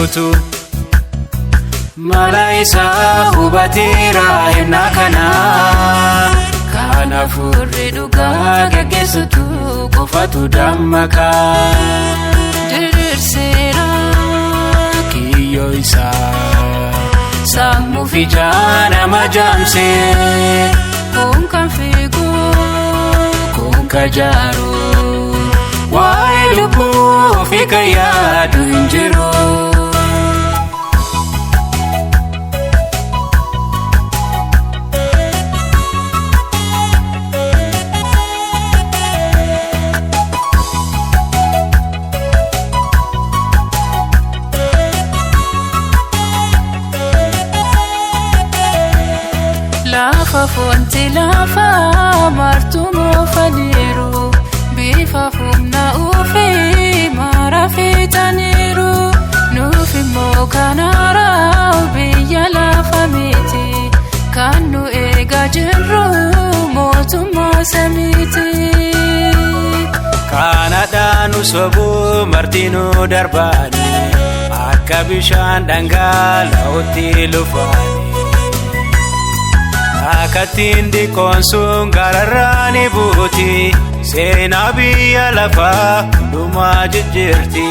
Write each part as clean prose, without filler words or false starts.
Eenyutu mala isaa hubateera himna kana Kanaafurri dhugaa gaggeessatu qofatu dammaka Diriirseera kiyyoo isaa sammuu fi nama jaamse kun kan fiigu kun kan jaaru waa'ee lubbuu fi kan yaadu hin jiru Lafa fonti lafa martumo faniru bifa humna ufi marafitaniru nufi mokanara biya lafa miti kanu ega jirru motumo samiti Kanadanu sobu martinu darbani akka bishaan dhangala'aa utti lufani Akatindi konsun gararani buti Seenaa biyya lafaa dhumaa jijjiirti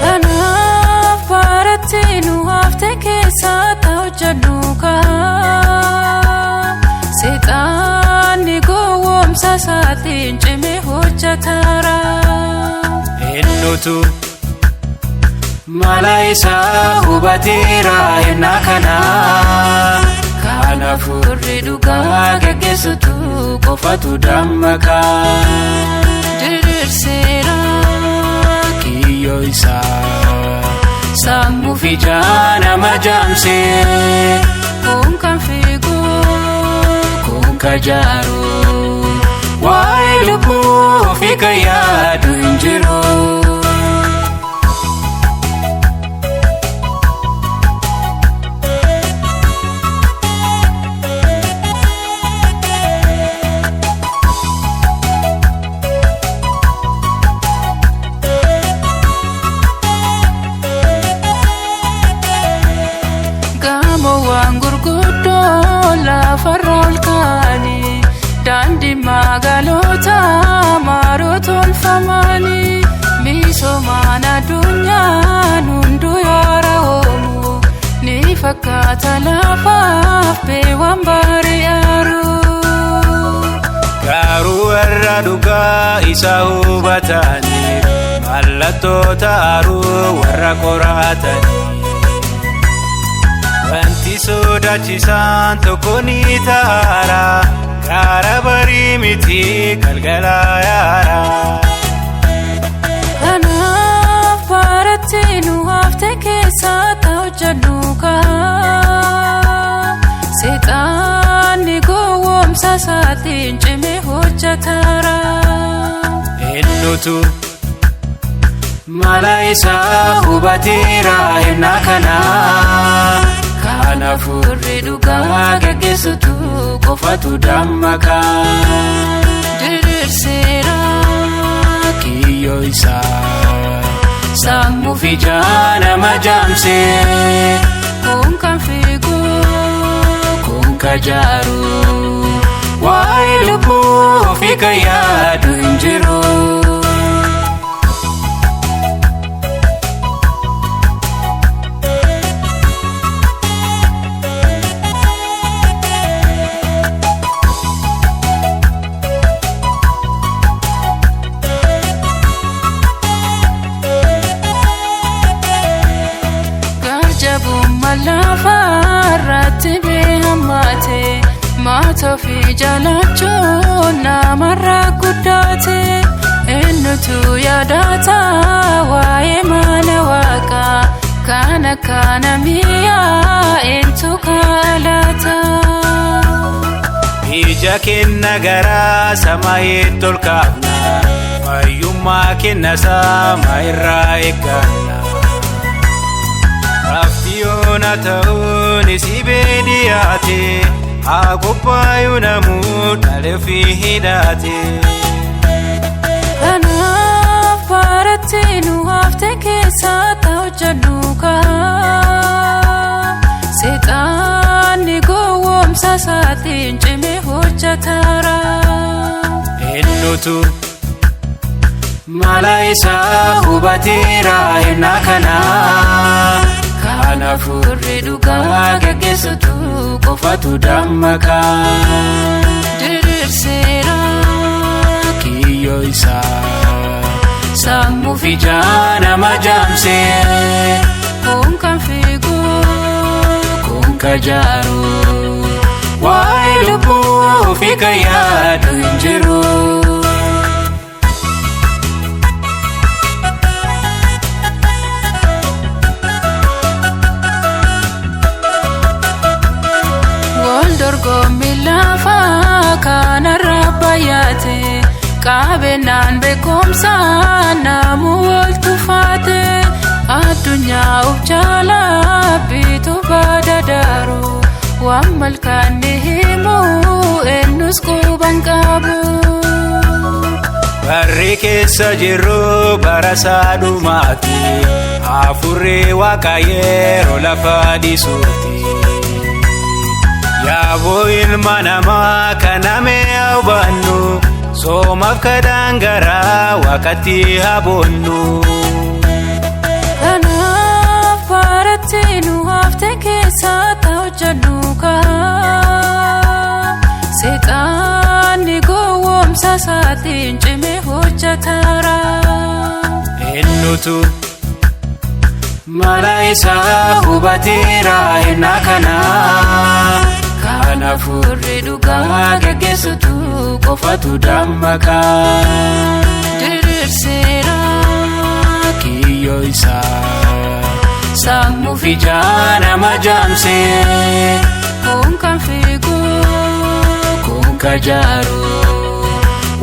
Kanaaf baratti nu hafte keessaa ta'u jannuuka Seexaanni gowwoomsa isaatiin cimee hojjetaara Eenyutu mala isaa hubateera himna kana Kanaafurri dhugaa gaggeessatu qofatu dammaka Diriirseera kiyyoo isaa sammuu fi nama jaamse kun kan fiigu kun kan jaaru waa'ee lubbuu fi kan yaadu hin jiru Lafarol kani dandi magalota marotol famani misomana dunya nundu yara homu ni fakata lafa pe wambari aru Garu warra dhugaa isa hubatani mallattoota aru warra qoratani Wanti sodaachisaan tokko ni taara Karaa barii miti galgala yaara Kanaaf baratti nu hafte keessaa ta'u jannuuka Seexaanni gowwoomsa isaatiin cimee hojjetaara Eenyutu mala isaa hubateera himna kana Kanaafurri dhugaa gaggeessatu qofatu dammaka Diriirseera kiyyoo isaa sammuu fi nama jaamse kun kan fiigu kun kan jaaru waa'ee lubbuu fi kan yaadu hin jiru Lafarratti behamate Maato fi jalachuun namarraa guddaate Eenyutu yaadata waa'ee mana waaqaa Kana kana miyaa eentu kaalata Ija kenna garaa samaayee tolkaafna Fayyummaa kenna sama irraa eegganna Raftiyoona ta'uun isi beediyaate Haa qophaa'uu namuu dhalee fi hidhaate Kanaaf baratti baratinu hafte keessa hojjannuka seexaanni gowwoomsa isaatiin cimee hojjetaara. Eenyutu mala isaa hubateera himna kana kanaafurri dhugaa geggeessatu qofatu dammaqa. Diriirseera kiyyoo isaa sammuu fi nama jaamsee kun kan fiigu kun kan jaaru waa'ee lubbuu fi kan yaadu hin jiru. Dorgommi lafa kanarra baay'ate qabeenyaan beekumsaan namu wal tufaate addunyaa of jaalaa bituu badadaaru waan malkaan ni himu eenyus quban qabu. Barri keessa jirru bara sadhumaati hafuurri waaqa yeroo lafa dhiisuuti. Yaaboo ilma namaa kaname hubannu soomaaf kadhaan garaa waaqatti haboonnu. Kanaaf baratinu hafte keessa hojjannuka seexaanni gowwoomsa isaatiin cimee hojjetaara. Eenyutu mala isaa hubateera himna kana kanaafurri dhugaa geggeessatu qofatu dammaqa. Diriirseera kiyyoo isaa sammuu fi nama jaamsee kun kan fiigu kun kan jaaru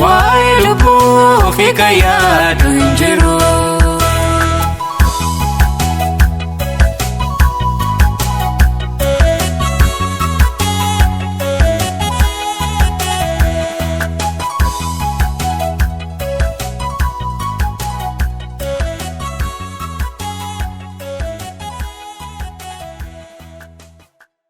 waa'ee lubbuu fi kan yaadu hin jiru.